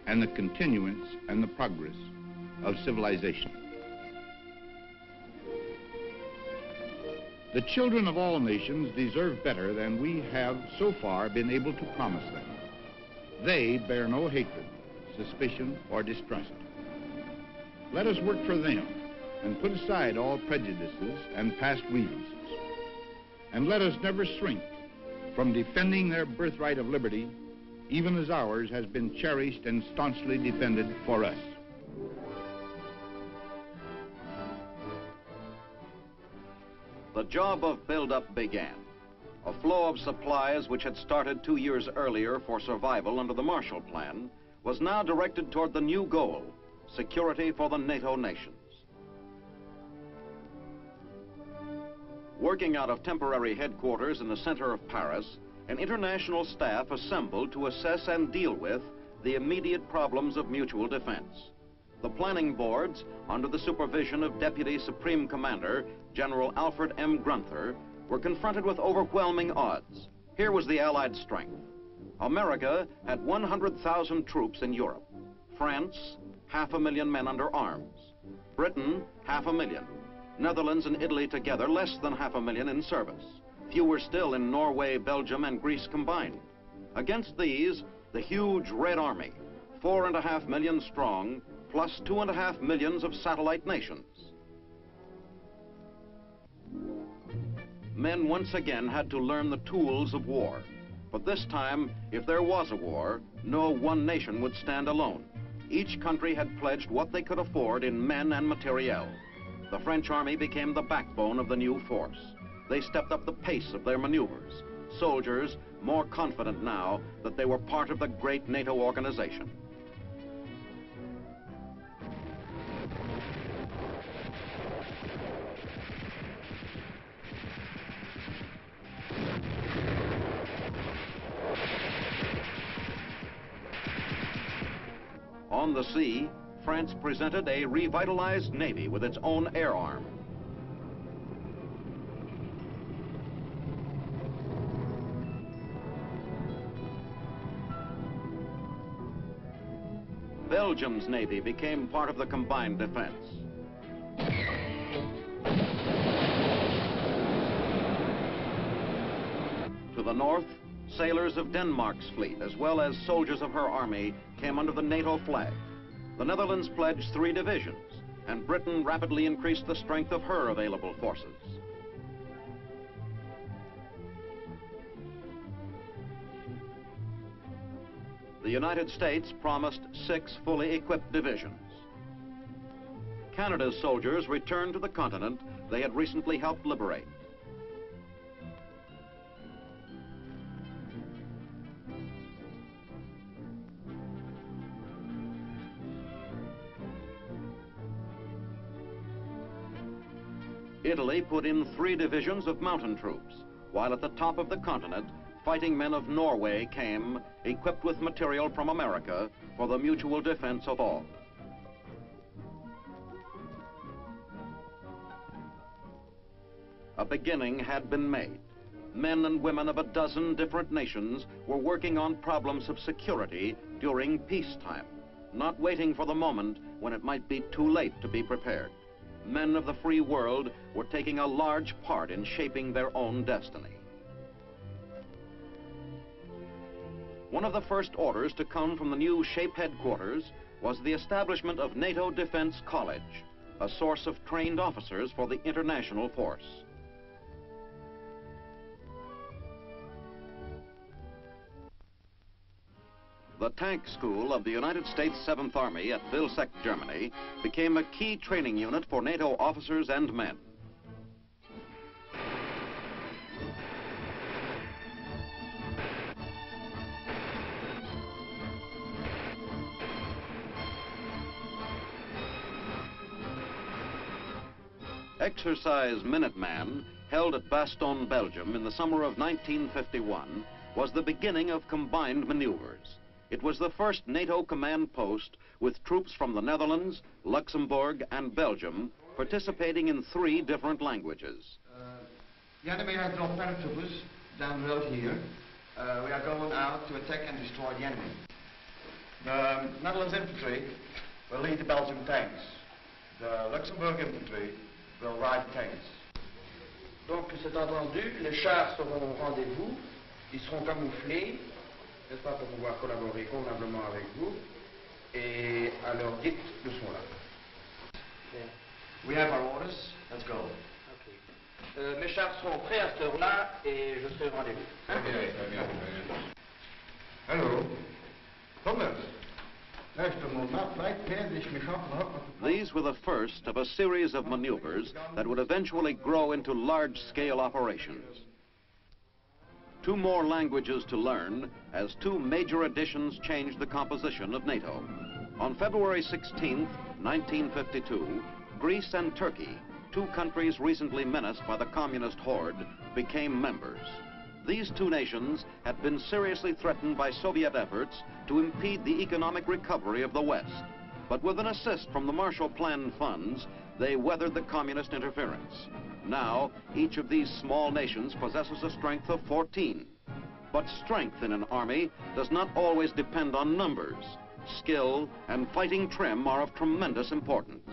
and the continuance and the progress of civilization. The children of all nations deserve better than we have so far been able to promise them. They bear no hatred, suspicion, or distrust. Let us work for them and put aside all prejudices and past grievances. And let us never shrink from defending their birthright of liberty, even as ours has been cherished and staunchly defended for us. The job of build-up began. A flow of supplies which had started 2 years earlier for survival under the Marshall Plan was now directed toward the new goal, security for the NATO nations. Working out of temporary headquarters in the center of Paris, an international staff assembled to assess and deal with the immediate problems of mutual defense. The planning boards, under the supervision of Deputy Supreme Commander General Alfred M. Grunther, were confronted with overwhelming odds. Here was the Allied strength. America had 100,000 troops in Europe. France, 500,000 men under arms. Britain, 500,000. Netherlands and Italy together, less than 500,000 in service. Fewer still in Norway, Belgium, and Greece combined. Against these, the huge Red Army, 4.5 million strong, plus 2.5 million of satellite nations. Men once again had to learn the tools of war. But this time, if there was a war, no one nation would stand alone. Each country had pledged what they could afford in men and materiel. The French army became the backbone of the new force. They stepped up the pace of their maneuvers. Soldiers, more confident now that they were part of the great NATO organization. On the sea, France presented a revitalized navy with its own air arm. Belgium's navy became part of the combined defense. To the north, sailors of Denmark's fleet, as well as soldiers of her army, came under the NATO flag. The Netherlands pledged 3 divisions, and Britain rapidly increased the strength of her available forces. The United States promised 6 fully equipped divisions. Canada's soldiers returned to the continent they had recently helped liberate. Italy put in 3 divisions of mountain troops, while at the top of the continent, fighting men of Norway came, equipped with material from America, for the mutual defense of all. A beginning had been made. Men and women of a dozen different nations were working on problems of security during peacetime, not waiting for the moment when it might be too late to be prepared. Men of the free world were taking a large part in shaping their own destiny. One of the first orders to come from the new SHAPE headquarters was the establishment of NATO Defense College, a source of trained officers for the international force. The tank school of the United States 7th Army at Vilseck, Germany, became a key training unit for NATO officers and men. Exercise Minuteman, held at Bastogne, Belgium in the summer of 1951, was the beginning of combined maneuvers. It was the first NATO command post with troops from the Netherlands, Luxembourg, and Belgium participating in 3 different languages. The enemy has no paratroopers down the road here. We are going out to attack and destroy the enemy. The Netherlands infantry will lead the Belgian tanks. The Luxembourg infantry will ride tanks. Donc c'est entendu, les chars seront au rendez-vous, ils seront camouflés, n'est-ce pas, pour pouvoir collaborer convenablement avec vous, et à leur dicte, nous serons là. We have our orders. Let's go. Okay. Mes chars seront prêts à cette heure-là, et je serai au rendez-vous. Hein? Hallo. Thomas. Luister, Monat lijkt meer, dus me gaat van These were the first of a series of maneuvers that would eventually grow into large-scale operations. 2 more languages to learn as 2 major additions changed the composition of NATO. On February 16, 1952, Greece and Turkey, 2 countries recently menaced by the communist horde, became members. These 2 nations had been seriously threatened by Soviet efforts to impede the economic recovery of the West. But with an assist from the Marshall Plan funds, they weathered the communist interference. Now, each of these small nations possesses a strength of 14. But strength in an army does not always depend on numbers. Skill and fighting trim are of tremendous importance.